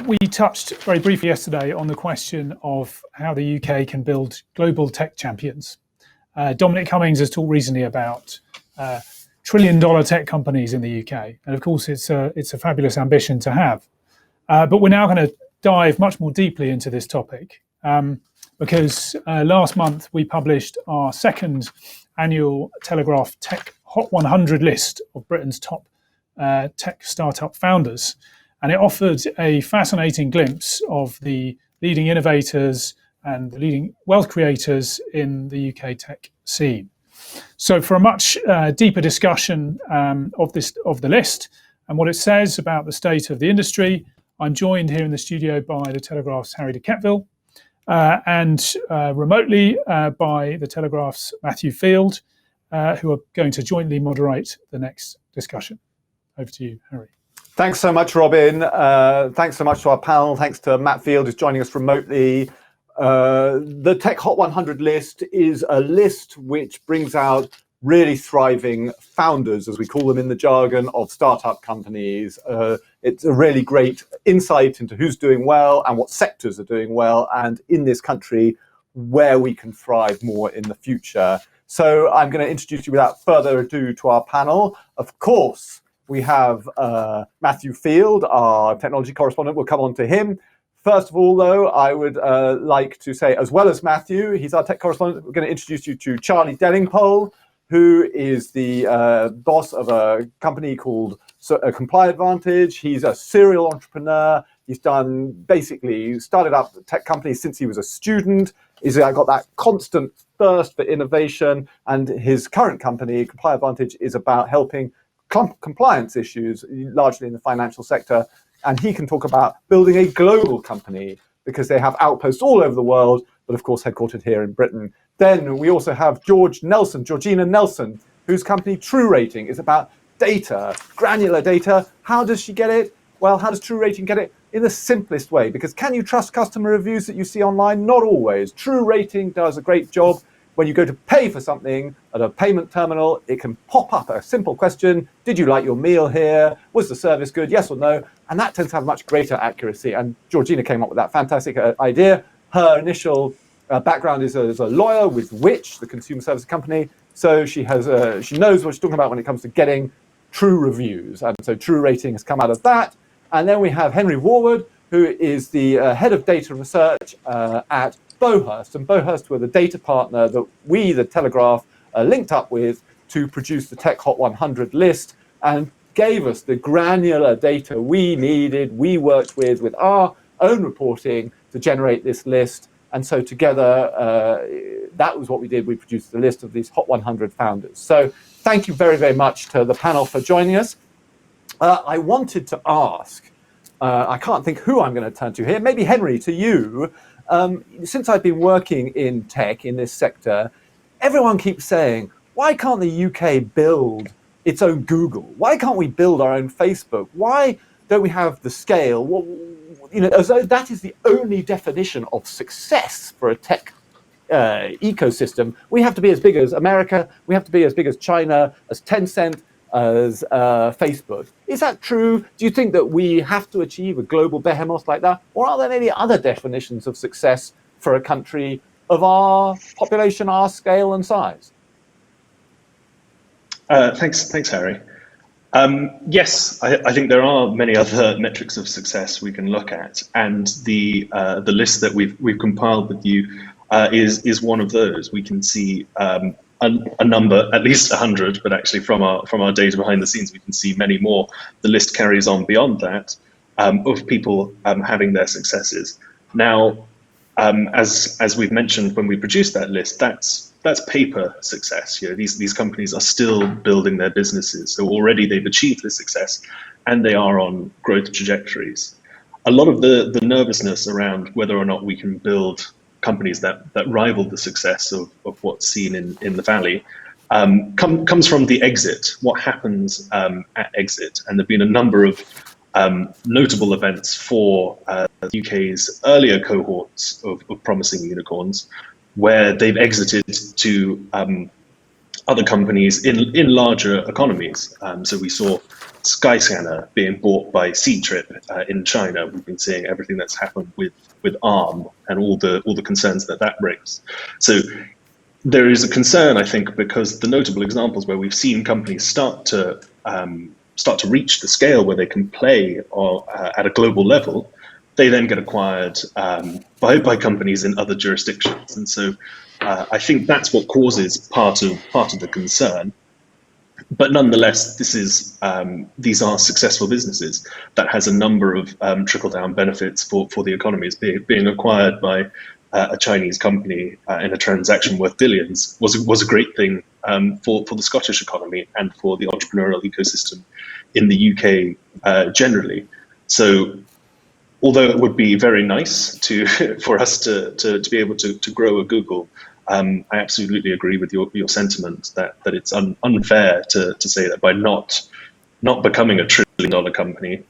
We touched very briefly yesterday on the question of how the UK can build global tech champions. Dominic Cummings has talked recently about trillion-dollar tech companies in the UK, and of course it's a fabulous ambition to have. But we're now going to dive much more deeply into this topic because last month we published our second annual Telegraph Tech Hot 100 list of Britain's top tech startup founders. And it offered a fascinating glimpse of the leading innovators and the leading wealth creators in the UK tech scene. So for a much deeper discussion of the list and what it says about the state of the industry, I'm joined here in the studio by the Telegraph's Harry de Quetteville and remotely by the Telegraph's Matthew Field, who are going to jointly moderate the next discussion. Over to you, Harry. Thanks so much, Robin. Thanks so much to our panel. Thanks to Matt Field, who's joining us remotely. The Tech Hot 100 list is a list which brings out really thriving founders, as we call them in the jargon, of startup companies. It's a really great insight into who's doing well and what sectors are doing well, and in this country, where we can thrive more in the future. So I'm going to introduce you without further ado to our panel. Of course, we have Matthew Field, our technology correspondent. We'll come on to him. First of all, though, I would like to say, as well as Matthew, he's our tech correspondent, we're going to introduce you to Charlie Delingpole, who is the boss of a company called ComplyAdvantage. He's a serial entrepreneur. He's started up tech companies since he was a student. He's got that constant thirst for innovation, and his current company, ComplyAdvantage, is about helping compliance issues, largely in the financial sector. And he can talk about building a global company because they have outposts all over the world, but of course headquartered here in Britain. Then we also have Georgina Nelson, whose company TruRating is about data, granular data. How does she get it? Well, how does TruRating get it? In the simplest way, because can you trust customer reviews that you see online? Not always. TruRating does a great job. When you go to pay for something at a payment terminal, it can pop up a simple question. Did you like your meal here? Was the service good? Yes or no? And that tends to have much greater accuracy. And Georgina came up with that fantastic idea. Her initial background is as a lawyer with Which, the consumer service company. So she knows what she's talking about when it comes to getting true reviews. And so TruRating has come out of that. And then we have Henry Whorwood, who is the head of data research at Beauhurst, and Beauhurst were the data partner that we, the Telegraph, linked up with to produce the Tech Hot 100 list and gave us the granular data we needed. We worked with our own reporting to generate this list. And so together, that was what we did. We produced the list of these Hot 100 founders. So thank you very, very much to the panel for joining us. I wanted to ask, I can't think who I'm going to turn to here, maybe Henry, to you. Since I've been working in tech in this sector, everyone keeps saying, why can't the UK build its own Google? Why can't we build our own Facebook? Why don't we have the scale? Well, as though that is the only definition of success for a tech ecosystem. We have to be as big as America. We have to be as big as China, as Tencent, as Facebook. Is that true? Do you think that we have to achieve a global behemoth like that? Or are there any other definitions of success for a country of our population, our scale and size? Thanks, Harry. Yes, I think there are many other metrics of success we can look at, and the list that we've compiled with you is one of those. We can see a number, at least 100, but actually from our data behind the scenes, we can see many more. The list carries on beyond that of people having their successes. Now, as we've mentioned when we produced that list, that's paper success. These companies are still building their businesses, so already they've achieved this success, and they are on growth trajectories. A lot of the nervousness around whether or not we can build companies that rival the success of what's seen in the Valley comes from the exit, what happens at exit. And there've been a number of notable events for the UK's earlier cohorts of promising unicorns, where they've exited to other companies in larger economies. So we saw Skyscanner being bought by Ctrip in China. We've been seeing everything that's happened with ARM and all the concerns that brings. So there is a concern, I think, because the notable examples where we've seen companies start to reach the scale where they can play at a global level, they then get acquired by companies in other jurisdictions, and so I think that's what causes part of the concern. But nonetheless, these are successful businesses that has a number of trickle-down benefits for the economies. Being acquired by a Chinese company in a transaction worth billions was a great thing for the Scottish economy and for the entrepreneurial ecosystem in the UK generally. So, although it would be very nice for us to be able to grow a Google, I absolutely agree with your sentiment that it's unfair to say that by not becoming a $1 trillion company,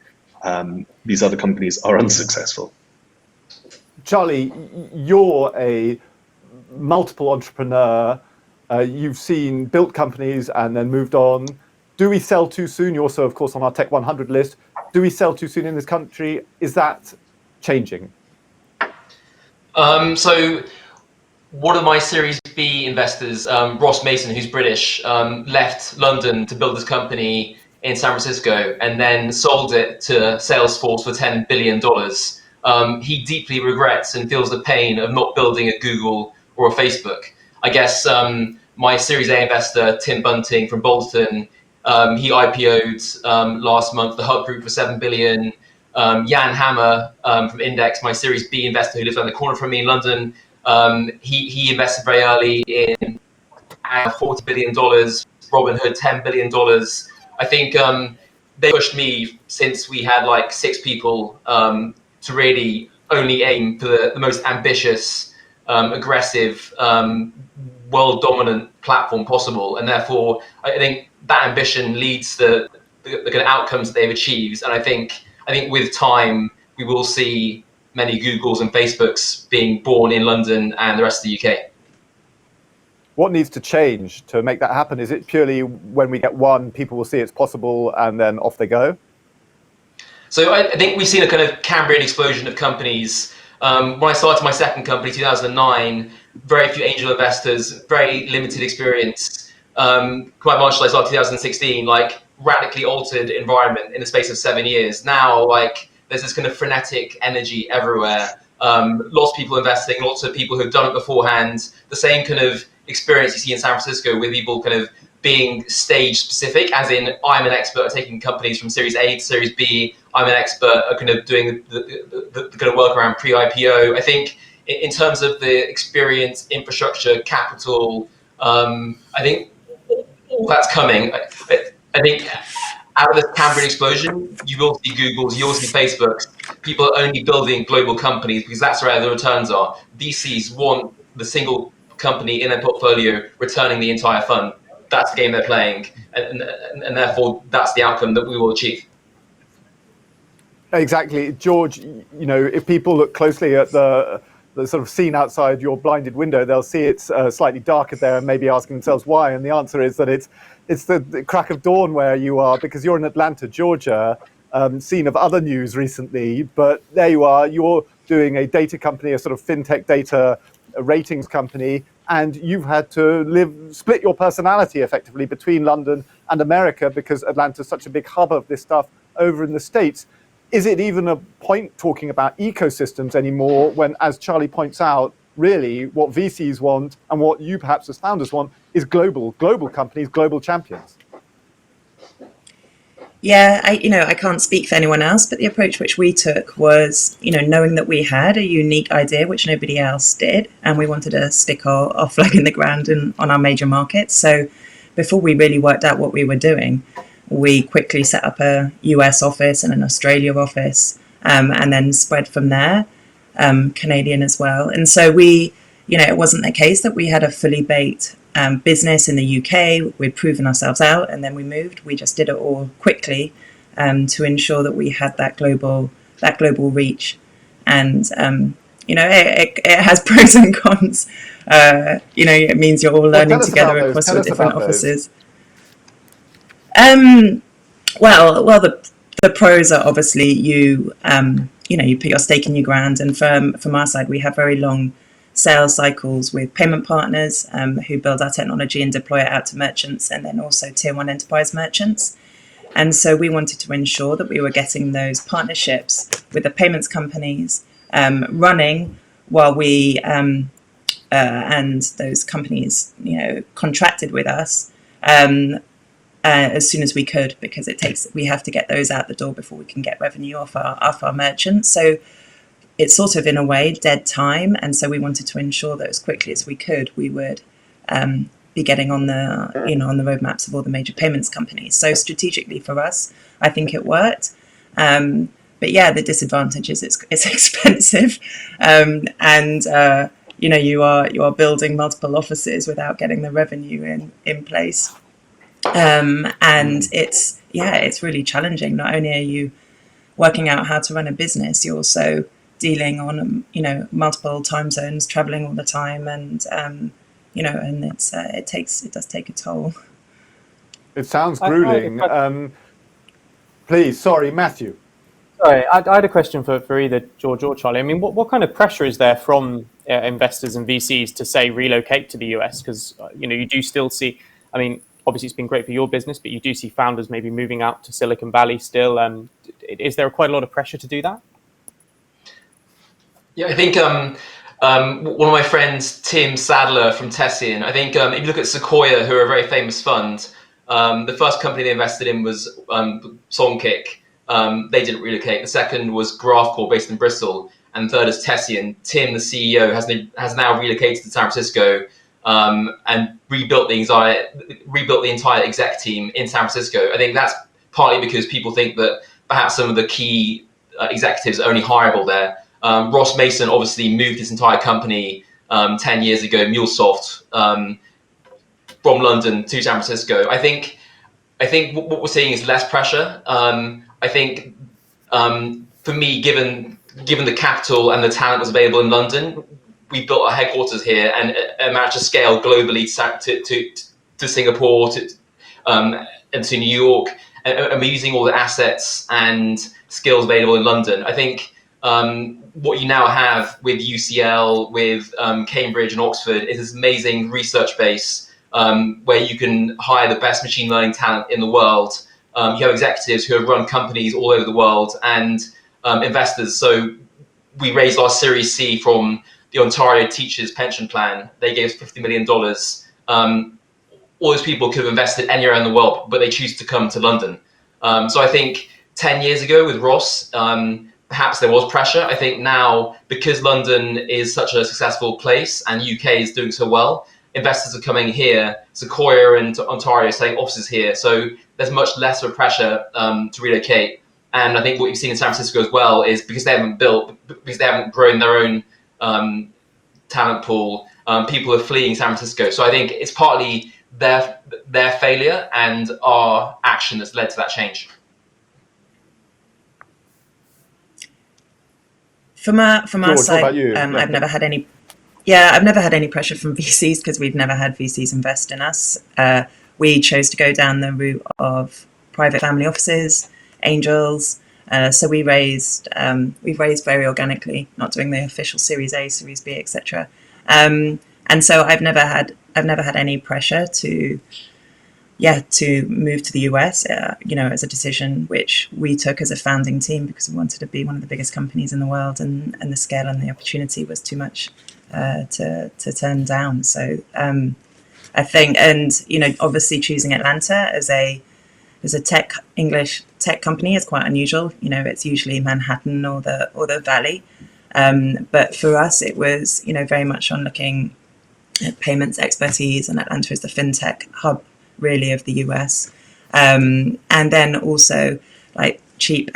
these other companies are unsuccessful. Charlie, you're a multiple entrepreneur. You've built companies and then moved on. Do we sell too soon? You're also, of course, on our Tech 100 list. Do we sell too soon in this country? Is that changing? So one of my Series B investors, Ross Mason, who's British, left London to build this company in San Francisco and then sold it to Salesforce for $10 billion. He deeply regrets and feels the pain of not building a Google or a Facebook. I guess my Series A investor, Tim Bunting from Bolton, he IPO'd last month, the Hub Group, for $7 billion. Jan Hammer from Index, my Series B investor who lives around the corner from me in London, he invested very early in $40 billion, Robinhood $10 billion. I think they pushed me since we had like 6 people to really only aim for the most ambitious, aggressive, world-dominant platform possible. And therefore, I think that ambition leads to the kind of outcomes that they've achieved. And I think with time, we will see many Googles and Facebooks being born in London and the rest of the UK. What needs to change to make that happen? Is it purely when we get one, people will see it's possible and then off they go? So I think we've seen a kind of Cambrian explosion of companies. When I started my second company, 2009, very few angel investors, very limited experience. ComplyAdvantage I started 2016, like radically altered environment in the space of 7 years. Now, like there's this kind of frenetic energy everywhere. Lots of people investing, lots of people who've done it beforehand. The same kind of experience you see in San Francisco with people kind of being stage specific, as in I'm an expert at taking companies from Series A to Series B. I'm an expert at kind of doing the kind of work around pre-IPO. I think in terms of the experience, infrastructure, capital, I think all that's coming. I think out of this Cambrian explosion, you will see Googles, you will see Facebooks. People are only building global companies because that's where the returns are. VCs want the single company in their portfolio returning the entire fund. That's the game they're playing, and therefore that's the outcome that we will achieve. Exactly, George. You know, if people look closely at the sort of scene outside your blinded window, they'll see it's slightly darker there, and maybe asking themselves why. And the answer is that it's the crack of dawn where you are, because you're in Atlanta, Georgia, scene of other news recently. But there you are. You're doing a data company, a sort of fintech data ratings company. And you've had to split your personality effectively between London and America because Atlanta's such a big hub of this stuff over in the States. Is it even a point talking about ecosystems anymore when, as Charlie points out, really what VCs want and what you perhaps as founders want is global companies, global champions? Yeah, I can't speak for anyone else, but the approach which we took was, knowing that we had a unique idea which nobody else did, and we wanted to stick our flag in the ground on our major markets. So before we really worked out what we were doing, we quickly set up a US office and an Australia office, and then spread from there, Canadian as well. And so it wasn't the case that we had a fully baked business in the UK. We'd proven ourselves out, and then we moved. We just did it all quickly to ensure that we had that global reach. And it has pros and cons. It means you're all learning together across your different offices. Well, the pros are obviously you put your stake in your ground, and from our side, we have very long sales cycles with payment partners who build our technology and deploy it out to merchants, and then also tier one enterprise merchants. And so we wanted to ensure that we were getting those partnerships with the payments companies running while we and those companies, contracted with us as soon as we could, because we have to get those out the door before we can get revenue off our merchants. So it's sort of in a way dead time, and so we wanted to ensure that as quickly as we could, we would be getting on the roadmaps of all the major payments companies. So strategically for us, I think it worked. But yeah, the disadvantage is it's expensive, and you are building multiple offices without getting the revenue in place. And it's really challenging. Not only are you working out how to run a business, you're also dealing on multiple time zones, traveling all the time, and and it does take a toll. It sounds grueling. Please, sorry, Matthew. Sorry, I had a question for either George or Charlie. I mean, what kind of pressure is there from investors and VCs to say relocate to the US? Because you do still see. I mean, obviously it's been great for your business, but you do see founders maybe moving out to Silicon Valley still. Is there quite a lot of pressure to do that? Yeah, I think one of my friends, Tim Sadler from Tessian, I think if you look at Sequoia, who are a very famous fund, the first company they invested in was Songkick. They didn't relocate. The second was Graphcore, based in Bristol, and the third is Tessian. Tim, the CEO, has now relocated to San Francisco and rebuilt the entire exec team in San Francisco. I think that's partly because people think that perhaps some of the key executives are only hireable there. Ross Mason obviously moved his entire company 10 years ago, MuleSoft, from London to San Francisco. I think what we're seeing is less pressure. I think for me, given the capital and the talent that's available in London, we built our headquarters here and managed to scale globally to Singapore and to New York, and we're using all the assets and skills available in London. I think what you now have with UCL, with Cambridge and Oxford is this amazing research base where you can hire the best machine learning talent in the world. You have executives who have run companies all over the world and investors. So we raised our Series C from the Ontario Teachers Pension Plan. They gave us $50 million. All those people could have invested anywhere in the world, but they choose to come to London. So I think 10 years ago with Ross, perhaps there was pressure. I think now, because London is such a successful place and UK is doing so well, investors are coming here. Sequoia and Ontario are setting offices here. So there's much less of a pressure to relocate. And I think what you've seen in San Francisco as well is because they haven't grown their own talent pool, people are fleeing San Francisco. So I think it's partly their failure and our action that's led to that change. From our George, side, what about you? I've never had any pressure from VCs because we've never had VCs invest in us. We chose to go down the route of private family offices, angels. So we've raised very organically, not doing the official Series A, Series B, etc. And so I've never had any pressure to move to the US, as a decision which we took as a founding team because we wanted to be one of the biggest companies in the world, and the scale and the opportunity was too much to turn down. So I think, and obviously choosing Atlanta as a English tech company is quite unusual. It's usually Manhattan or the Valley, but for us it was very much on looking at payments expertise, and Atlanta is the fintech hub really of the US, and then also like cheap.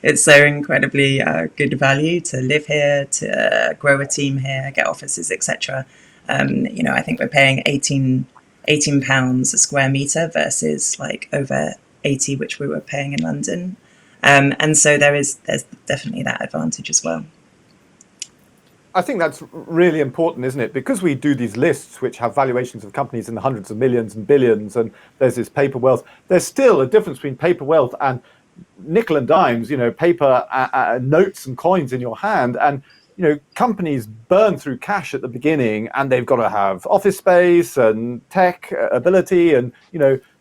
it's so incredibly good value to live here, to grow a team here, get offices, etc. I think we're paying 18 pounds a square meter versus like over 80, which we were paying in London, and so there's definitely that advantage as well. I think that's really important, isn't it? Because we do these lists which have valuations of companies in the hundreds of millions and billions, and there's this paper wealth. There's still a difference between paper wealth and nickel and dimes, paper notes and coins in your hand. And companies burn through cash at the beginning, and they've got to have office space and tech ability. And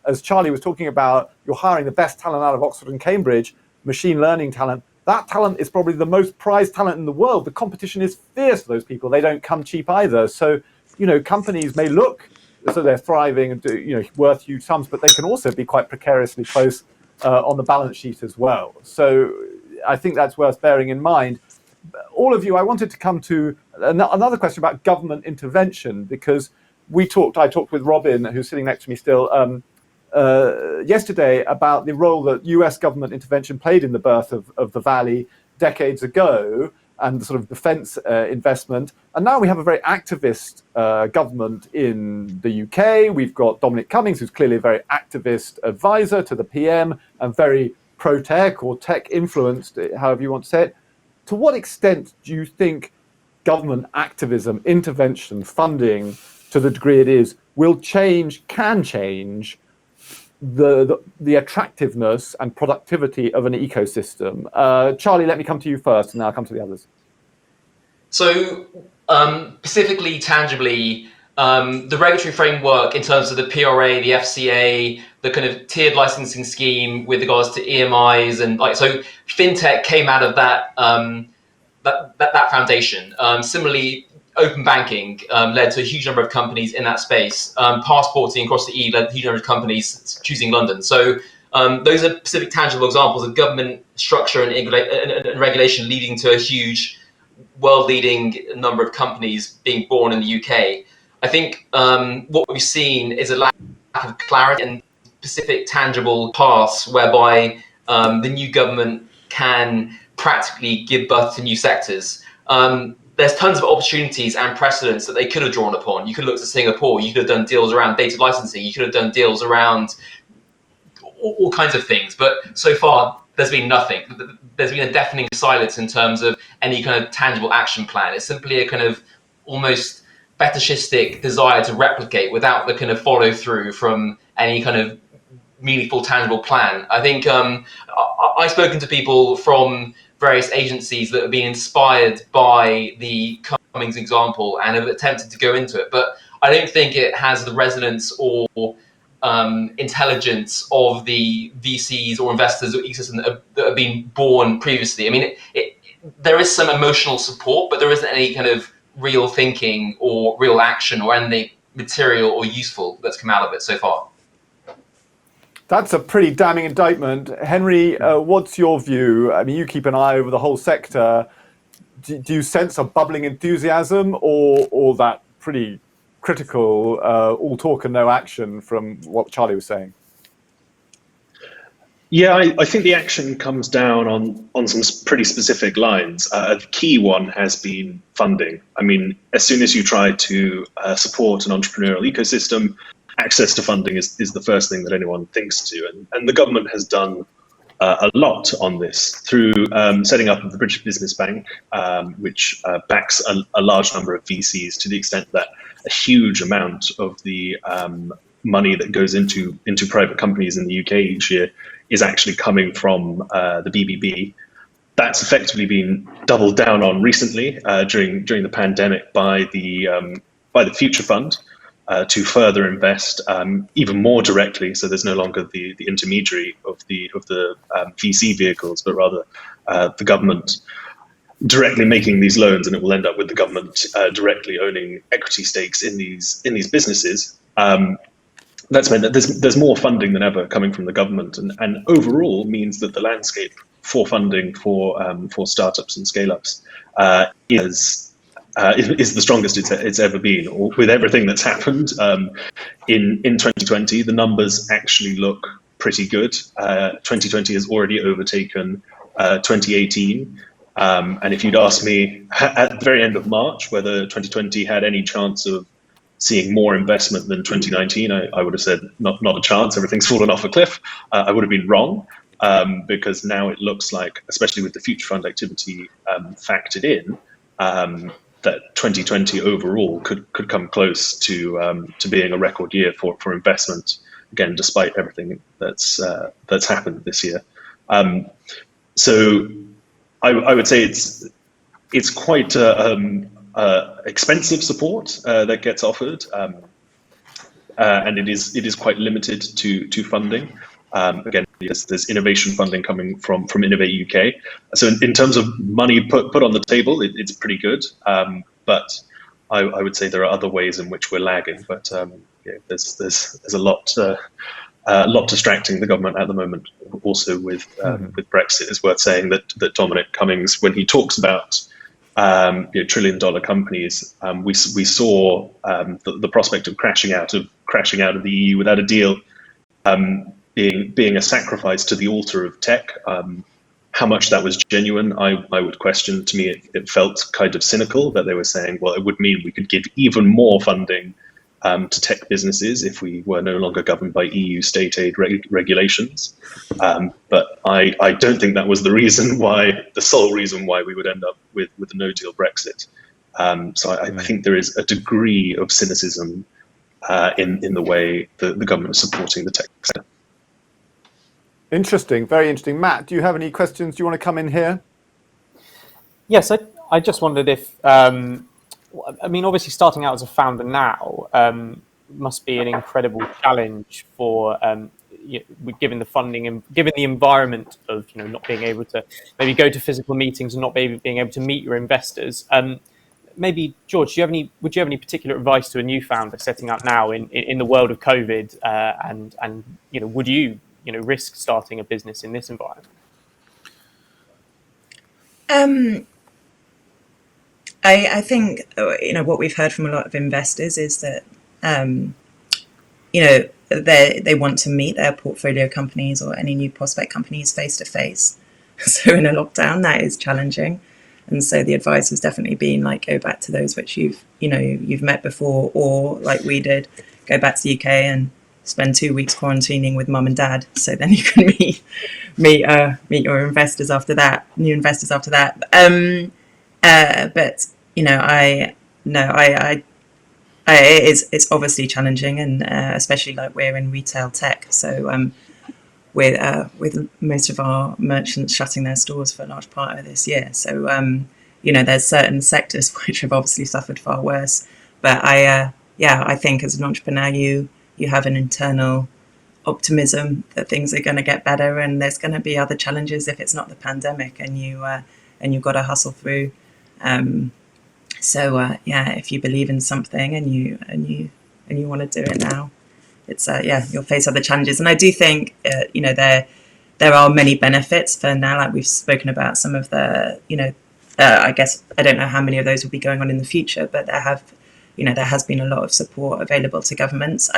as Charlie was talking about, you're hiring the best talent out of Oxford and Cambridge, machine learning talent. That talent is probably the most prized talent in the world. The competition is fierce for those people. They don't come cheap either. So, companies may look as though they're thriving and worth huge sums, but they can also be quite precariously close on the balance sheet as well. So I think that's worth bearing in mind. All of you, I wanted to come to another question about government intervention, because I talked with Robin, who's sitting next to me still, yesterday about the role that US government intervention played in the birth of the Valley decades ago, and the sort of defence investment. And now we have a very activist government in the UK. We've got Dominic Cummings, who's clearly a very activist advisor to the PM and very pro-tech or tech-influenced, however you want to say it. To what extent do you think government activism, intervention, funding, to the degree it is, can change the attractiveness and productivity of an ecosystem? Charlie, let me come to you first, and then I'll come to the others. So, specifically, tangibly, the regulatory framework in terms of the PRA, the FCA, the kind of tiered licensing scheme with regards to EMIs, and so fintech came out of that that foundation. Similarly, open banking led to a huge number of companies in that space. Passporting across the EU led to a huge number of companies choosing London. So those are specific tangible examples of government structure and regulation leading to a huge world-leading number of companies being born in the UK. I think what we've seen is a lack of clarity and specific tangible paths whereby the new government can practically give birth to new sectors. There's tons of opportunities and precedents that they could have drawn upon. You could look to Singapore, you could have done deals around data licensing, you could have done deals around all kinds of things, but so far there's been nothing. There's been a deafening silence in terms of any kind of tangible action plan. It's simply a kind of almost fetishistic desire to replicate without the kind of follow through from any kind of meaningful, tangible plan. I think I've spoken to people from various agencies that have been inspired by the Cummings example and have attempted to go into it, but I don't think it has the resonance or intelligence of the VCs or investors or ecosystem that have been born previously. I mean, there is some emotional support, but there isn't any kind of real thinking or real action or anything material or useful that's come out of it so far. That's a pretty damning indictment. Henry, what's your view? I mean, you keep an eye over the whole sector. Do you sense a bubbling enthusiasm or that pretty critical all talk and no action from what Charlie was saying? Yeah, I think the action comes down on some pretty specific lines. The key one has been funding. I mean, as soon as you try to support an entrepreneurial ecosystem, access to funding is the first thing that anyone thinks to. And the government has done a lot on this through setting up the British Business Bank, which backs a large number of VCs to the extent that a huge amount of the money that goes into private companies in the UK each year is actually coming from the BBB. That's effectively been doubled down on recently during the pandemic by the Future Fund to further invest even more directly. So there's no longer the intermediary of the VC vehicles, but rather the government directly making these loans, and it will end up with the government directly owning equity stakes in these businesses. That's meant that there's more funding than ever coming from the government, and overall means that the landscape for funding for startups and scale-ups is the strongest it's ever been. With everything that's happened in 2020, the numbers actually look pretty good. 2020 has already overtaken 2018. And if you'd asked me at the very end of March whether 2020 had any chance of seeing more investment than 2019, I would have said not a chance. Everything's fallen off a cliff. I would have been wrong because now it looks like, especially with the Future Fund activity factored in, that 2020 overall could come close to being a record year for investment. Again, despite everything that's happened this year. So I would say it's quite expensive support that gets offered, and it is quite limited to funding. Again, there's innovation funding coming from Innovate UK. So in terms of money put on the table, it's pretty good. But I would say there are other ways in which we're lagging. But there's a lot distracting the government at the moment. Also with Brexit, it's worth saying that Dominic Cummings, when he talks about $1 trillion companies, we saw the prospect of crashing out of the EU without a deal being a sacrifice to the altar of tech. How much that was genuine, I would question. To me, it felt kind of cynical that they were saying, well, it would mean we could give even more funding to tech businesses if we were no longer governed by EU state aid regulations. But I don't think that was the sole reason why we would end up with a no-deal Brexit. So I think there is a degree of cynicism in the way the government is supporting the tech sector. Interesting, very interesting. Matt, do you have any questions? Do you want to come in here? Yes, I just wondered if, obviously starting out as a founder now must be an incredible challenge for, given the funding and given the environment of, not being able to maybe go to physical meetings and not being able to meet your investors. Maybe, George, would you have any particular advice to a new founder setting up now in the world of COVID, and would you risk starting a business in this environment? I think what we've heard from a lot of investors is that they want to meet their portfolio companies or any new prospect companies face to face. So in a lockdown, that is challenging, and so the advice has definitely been go back to those which you've met before, or like we did, go back to the UK and spend 2 weeks quarantining with mum and dad, so then you can meet your investors after that, new investors after that. But it's obviously challenging, and especially we're in retail tech, so with most of our merchants shutting their stores for a large part of this year, so there's certain sectors which have obviously suffered far worse. But I think as an entrepreneur, you have an internal optimism that things are going to get better, and there's going to be other challenges if it's not the pandemic, and you've got to hustle through. If you believe in something and you want to do it now, it's you'll face other challenges. And I do think there are many benefits for now, like we've spoken about some of the I guess I don't know how many of those will be going on in the future, but there has been a lot of support available to governments.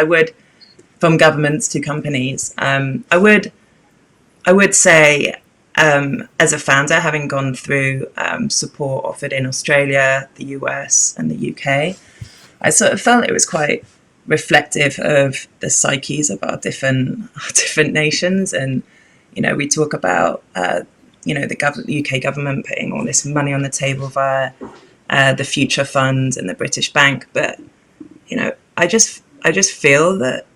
From governments to companies. I would say, as a founder, having gone through support offered in Australia, the US, and the UK, I sort of felt it was quite reflective of the psyches of our different nations. And we talk about the UK government putting all this money on the table via the Future Fund and the British Bank, but I just feel that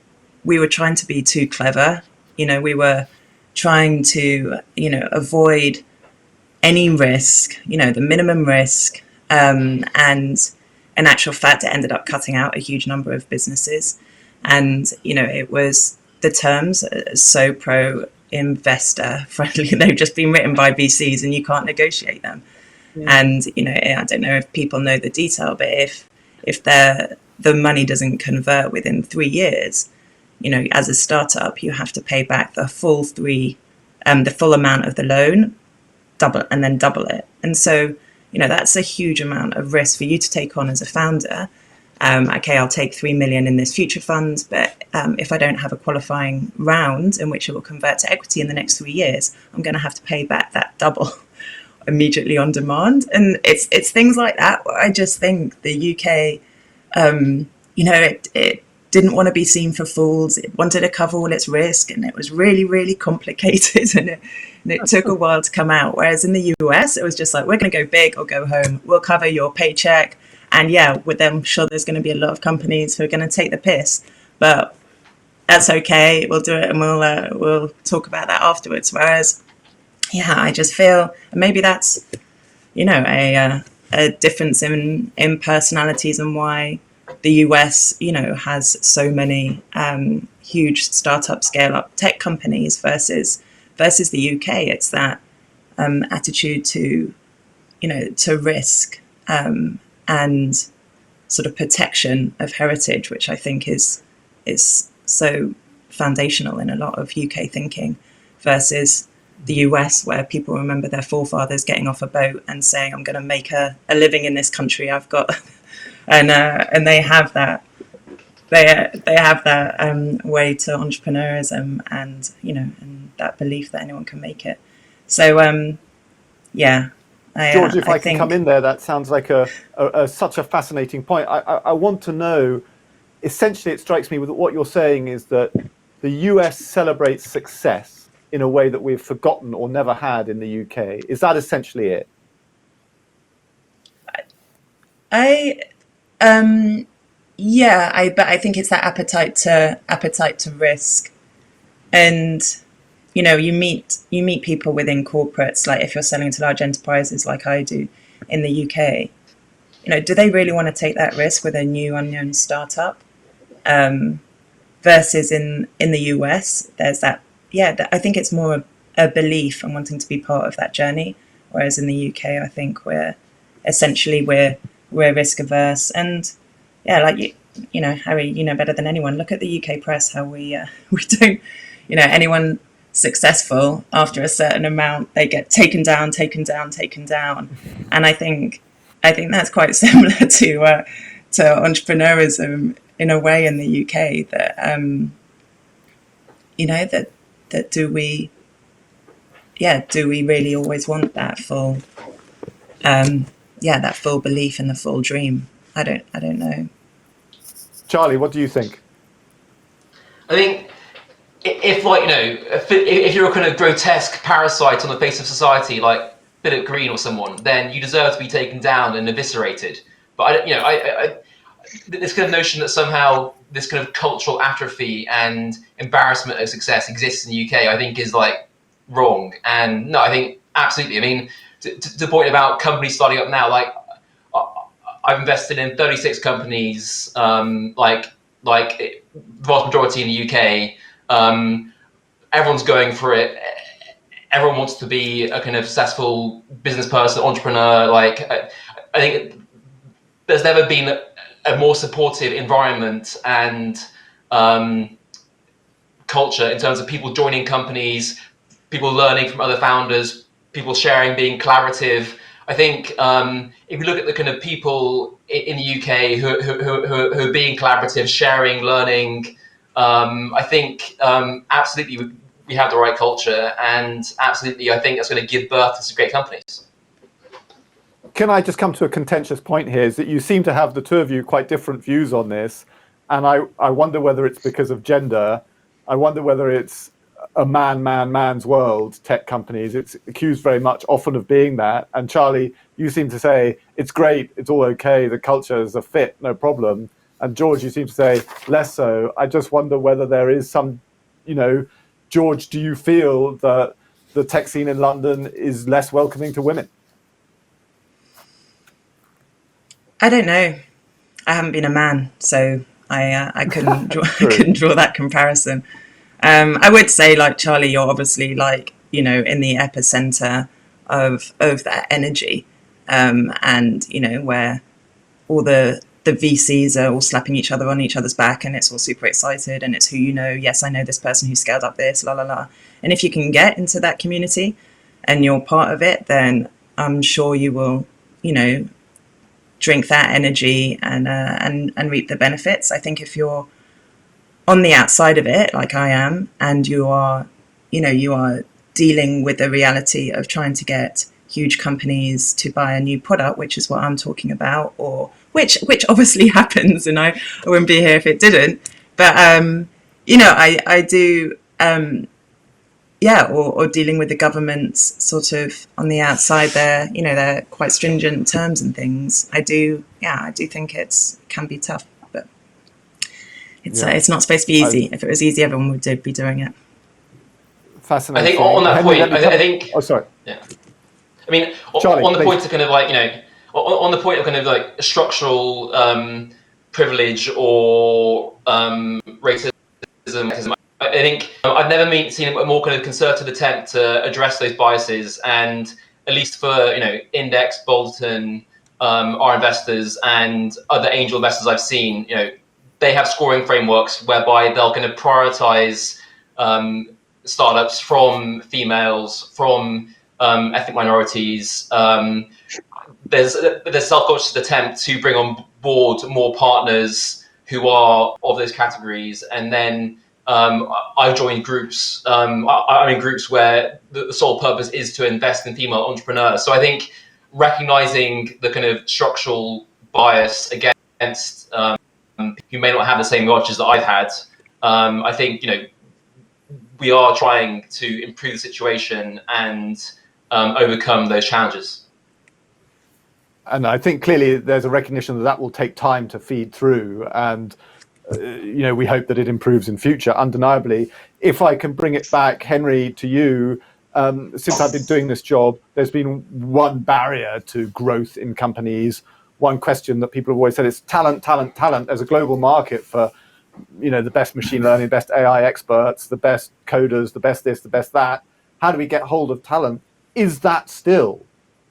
we were trying to be too clever. We were trying to avoid any risk, the minimum risk, and in actual fact it ended up cutting out a huge number of businesses. And it was, the terms are so pro investor friendly, they've just been written by VCs and you can't negotiate them. Yeah. And I don't know if people know the detail, but if the money doesn't convert within 3 years, as a startup, you have to pay back the full amount of the loan, double it. And so, that's a huge amount of risk for you to take on as a founder. Okay, I'll take 3 million in this future fund, but if I don't have a qualifying round in which it will convert to equity in the next 3 years, I'm going to have to pay back that double immediately on demand. And it's things like that where I just think the UK, it didn't want to be seen for fools. It wanted to cover all its risk, and it was really, really complicated, and it took a while to come out. Whereas in the US, it was just like, we're going to go big or go home. We'll cover your paycheck. And yeah, with them, I'm sure there's going to be a lot of companies who are going to take the piss, but that's okay. We'll do it, and we'll talk about that afterwards. Whereas, yeah, I just feel maybe that's, a difference in personalities and why the US, has so many huge startup, scale-up tech companies versus the UK. It's that attitude to risk and sort of protection of heritage, which I think is so foundational in a lot of UK thinking, versus the US, where people remember their forefathers getting off a boat and saying, I'm going to make a living in this country I've got. And they have that way to entrepreneurism and that belief that anyone can make it. So George, if I can come in there, that sounds like such a fascinating point. I want to know, essentially it strikes me with what you're saying is that the US celebrates success in a way that we've forgotten or never had in the UK. Is that essentially it? But I think it's that appetite to risk, and you meet people within corporates, like if you're selling to large enterprises like I do in the UK, do they really want to take that risk with a new unknown startup? Versus in the US, there's that. I think it's more a belief and wanting to be part of that journey. Whereas in the UK, I think we're risk averse. And like Harry, better than anyone. Look at the UK press, how we don't, anyone successful after a certain amount, they get taken down. And I think that's quite similar to entrepreneurism in a way in the UK, that do we really always want that full that full belief in the full dream? I don't know. Charlie, what do you think? I think if you're a kind of grotesque parasite on the face of society like Philip Green or someone, then you deserve to be taken down and eviscerated. But this kind of notion that somehow this kind of cultural atrophy and embarrassment of success exists in the UK, I think is like wrong. And no, I think absolutely. I mean, to the point about companies starting up now, like I've invested in 36 companies, like the vast majority in the UK. Everyone's going for it. Everyone wants to be a kind of successful business person, entrepreneur. Like I think there's never been a more supportive environment and culture in terms of people joining companies, people learning from other founders, people sharing, being collaborative. I think if you look at the kind of people in the UK who are being collaborative, sharing, learning, I think absolutely we have the right culture, and absolutely I think that's going to give birth to some great companies. Can I just come to a contentious point here, is that you seem to have, the two of you, quite different views on this. And I wonder whether it's because of gender. I wonder whether it's a man's world, tech companies. It's accused very much often of being that. And Charlie, you seem to say, it's great, it's all okay, the culture is a fit, no problem. And George, you seem to say less so. I just wonder whether there is some, George, do you feel that the tech scene in London is less welcoming to women? I don't know. I haven't been a man, so I couldn't draw that comparison. I would say, like Charlie, you're obviously in the epicenter of that energy, and where all the VCs are all slapping each other on each other's back, and it's all super excited, and it's who yes, I know this person who scaled up this, la la la. And if you can get into that community and you're part of it, then I'm sure you will, drink that energy and reap the benefits. I think if you're on the outside of it, like I am, and you are dealing with the reality of trying to get huge companies to buy a new product, which is what I'm talking about, or which obviously happens, and I wouldn't be here if it didn't. But I do. Or dealing with the governments sort of on the outside there, they're quite stringent terms and things. I do think it can be tough, but it's not supposed to be easy. If it was easy, everyone would be doing it. Fascinating. I think on that Henry, point, I think. Oh, sorry. Yeah. I mean, Charlie, on the please. point of kind of like, on the point of kind of like structural privilege or racism, I think I've never seen a more kind of concerted attempt to address those biases. And at least for, Index, Bolton, our investors and other angel investors I've seen, they have scoring frameworks whereby they'll kind of prioritize startups from females, from ethnic minorities. There's a self-conscious attempt to bring on board more partners who are of those categories, and then I've joined groups. I'm in groups where the sole purpose is to invest in female entrepreneurs. So I think recognizing the kind of structural bias against who may not have the same advantages that I've had, I think we are trying to improve the situation and overcome those challenges. And I think clearly there's a recognition that will take time to feed through, and we hope that it improves in future, undeniably. If I can bring it back, Henry, to you, since I've been doing this job, there's been one barrier to growth in companies. One question that people have always said is talent. There's a global market for the best machine learning, best AI experts, the best coders, the best this, the best that. How do we get hold of talent? Is that still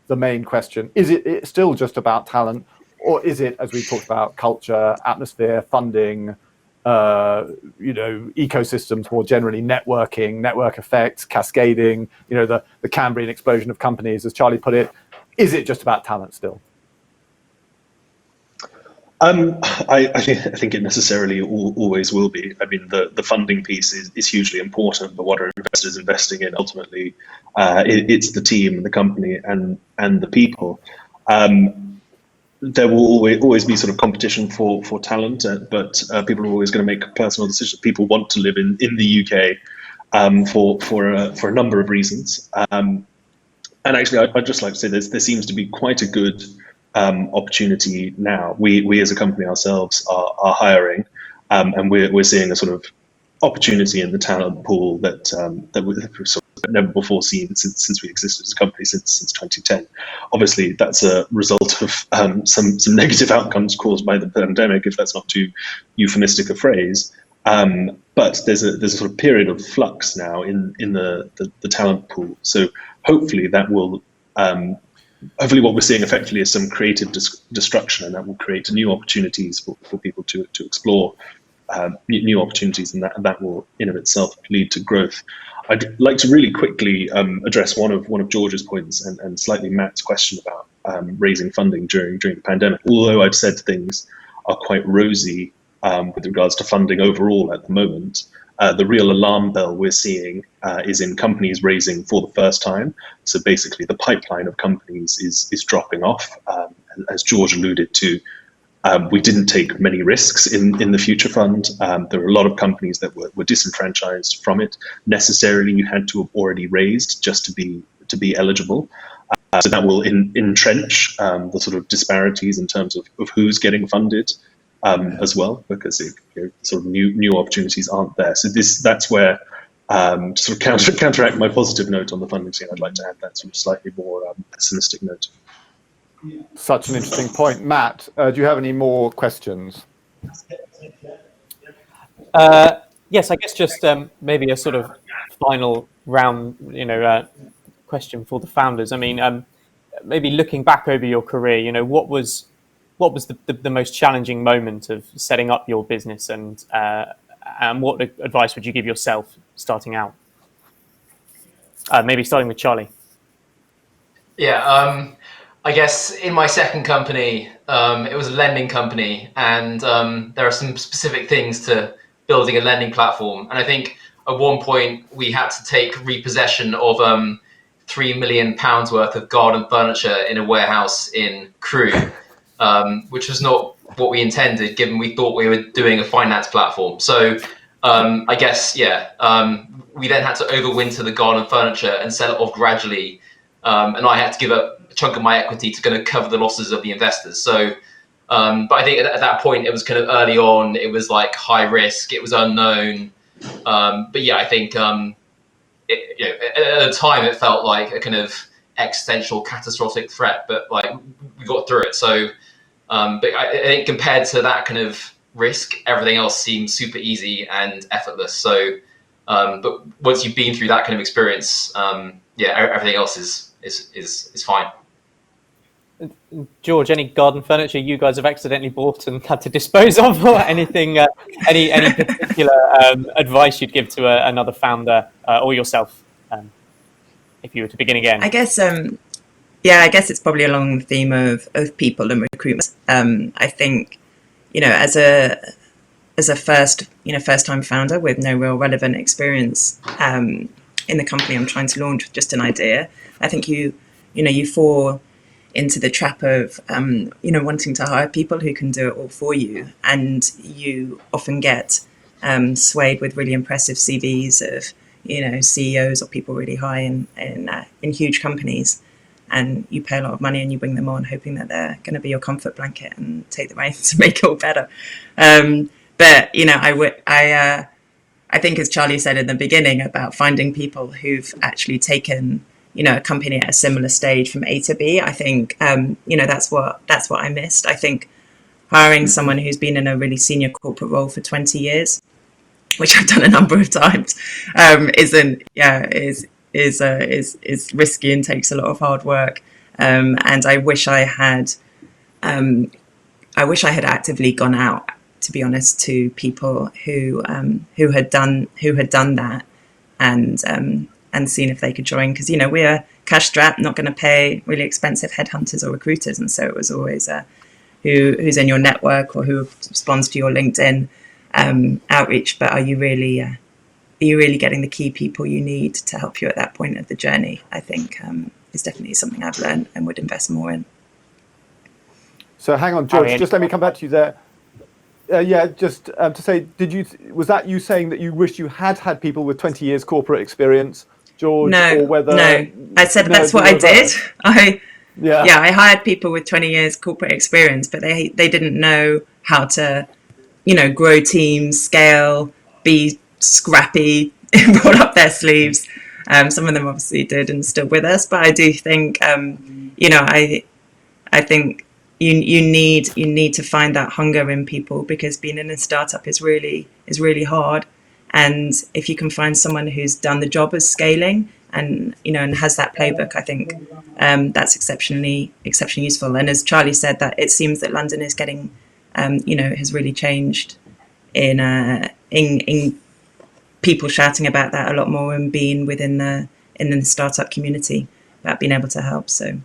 the main question? Is it still just about talent, or is it, as we talked about, culture, atmosphere, funding, ecosystems more generally, networking, network effects, cascading, the Cambrian explosion of companies, as Charlie put it? Is it just about talent still? I think it necessarily always will be. I mean, the funding piece is hugely important, but what are investors investing in ultimately? It's the team, the company, and the people. There will always be sort of competition for talent, but people are always going to make personal decisions. People want to live in the UK for a number of reasons. And actually, I'd just like to say there seems to be quite a good opportunity now. We as a company ourselves are hiring, and we're seeing a sort of opportunity in the talent pool that we've sort of never before seen since we existed as a company since 2010. Obviously, that's a result of some negative outcomes caused by the pandemic, if that's not too euphemistic a phrase. But there's a sort of period of flux now in the talent pool. So hopefully that will. Hopefully what we're seeing effectively is some creative destruction, and that will create new opportunities for people to explore new opportunities, and that will in of itself lead to growth. I'd like to really quickly address one of George's points and slightly Matt's question about raising funding during the pandemic. Although I've said things are quite rosy with regards to funding overall at the moment, the real alarm bell we're seeing is in companies raising for the first time. So basically the pipeline of companies is dropping off. As George alluded to, we didn't take many risks in the Future Fund. There were a lot of companies that were disenfranchised from it. Necessarily, you had to have already raised just to be eligible. So that will entrench the sort of disparities in terms of who's getting funded as well, because sort of new opportunities aren't there. So that's where to sort of counteract my positive note on the funding scene, I'd like to add that sort of slightly more pessimistic note. Such an interesting point. Matt, do you have any more questions? Yes, I guess just maybe a sort of final round, question for the founders. I mean, maybe looking back over your career, what was the most challenging moment of setting up your business, and what advice would you give yourself starting out? Maybe starting with Charlie. Yeah, I guess in my second company, it was a lending company, and there are some specific things to building a lending platform. And I think at one point we had to take repossession of £3 million worth of garden furniture in a warehouse in Crewe. which was not what we intended, given we thought we were doing a finance platform. So I guess, we then had to overwinter the garden furniture and sell it off gradually. And I had to give up a chunk of my equity to kind of cover the losses of the investors. So, but I think at that point, it was kind of early on, it was like high risk, it was unknown. But yeah, I think at the time it felt like a kind of existential catastrophic threat, but like we got through it. So, but I think compared to that kind of risk, everything else seems super easy and effortless. So, but once you've been through that kind of experience, everything else is fine. George, any garden furniture you guys have accidentally bought and had to dispose of, or anything, any particular advice you'd give to another founder or yourself, if you were to begin again? I guess, I guess it's probably along the theme of people and recruitment. I think, as a first time founder with no real relevant experience in the company I'm trying to launch with just an idea, I think you fall into the trap of wanting to hire people who can do it all for you, and you often get swayed with really impressive CVs of CEOs or people really high in huge companies, and you pay a lot of money and you bring them on hoping that they're going to be your comfort blanket and take the reins to make it all better. But I think, as Charlie said in the beginning, about finding people who've actually taken a company at a similar stage from A to B. I think that's what I missed. I think hiring someone who's been in a really senior corporate role for 20 years, which I've done a number of times, is risky and takes a lot of hard work. And I wish I had actively gone out, to be honest, to people who had done that and seen if they could join, because we're cash strapped, not going to pay really expensive headhunters or recruiters, and so it was always who's in your network or who responds to your LinkedIn outreach. But are you really getting the key people you need to help you at that point of the journey? I think is definitely something I've learned and would invest more in. So hang on, George, just let me come back to you there. Just to say, was that you saying that you wish you had people with 20 years corporate experience, George? No, or whether... no. I said that's what I did. I hired people with 20 years corporate experience, but they didn't know how to, grow teams, scale, be scrappy, roll up their sleeves. Some of them obviously did and still with us, but I do think, I think you need to find that hunger in people, because being in a startup is really hard. And if you can find someone who's done the job of scaling and and has that playbook, I think that's exceptionally useful. And as Charlie said, that it seems that London is getting has really changed in people shouting about that a lot more and being within the startup community about being able to help. So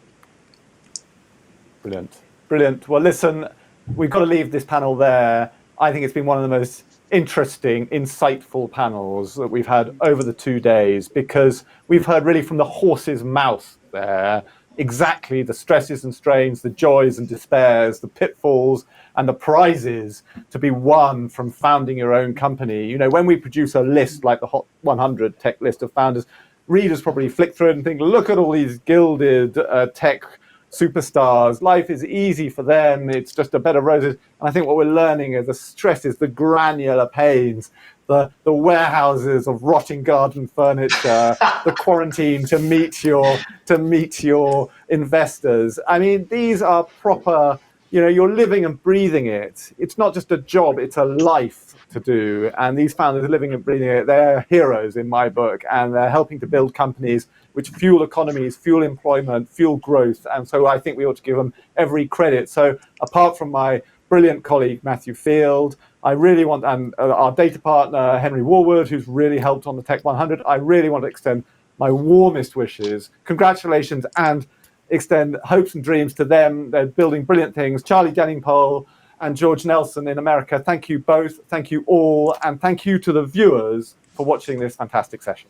brilliant. Well, listen, we've got to leave this panel there. I think it's been one of the most interesting, insightful panels that we've had over the 2 days, because we've heard really from the horse's mouth there exactly the stresses and strains, the joys and despairs, the pitfalls and the prizes to be won from founding your own company. When we produce a list like the Hot 100 tech list of founders, readers probably flick through it and think, look at all these gilded tech superstars. Life is easy for them. It's just a bed of roses. And I think what we're learning are the stresses, the granular pains, the warehouses of rotting garden furniture, the quarantine to meet your investors. I mean, these are proper, you're living and breathing it. It's not just a job, it's a life to do. And these founders are living and breathing it. They're heroes in my book, and they're helping to build companies which fuel economies, fuel employment, fuel growth. And so I think we ought to give them every credit. So apart from my brilliant colleague, Matthew Field, I really want, and our data partner, Henry Whorwood, who's really helped on the Tech 100, I really want to extend my warmest wishes, congratulations, and extend hopes and dreams to them. They're building brilliant things. Charlie Delingpole and George Nelson in America, thank you both. Thank you all. And thank you to the viewers for watching this fantastic session.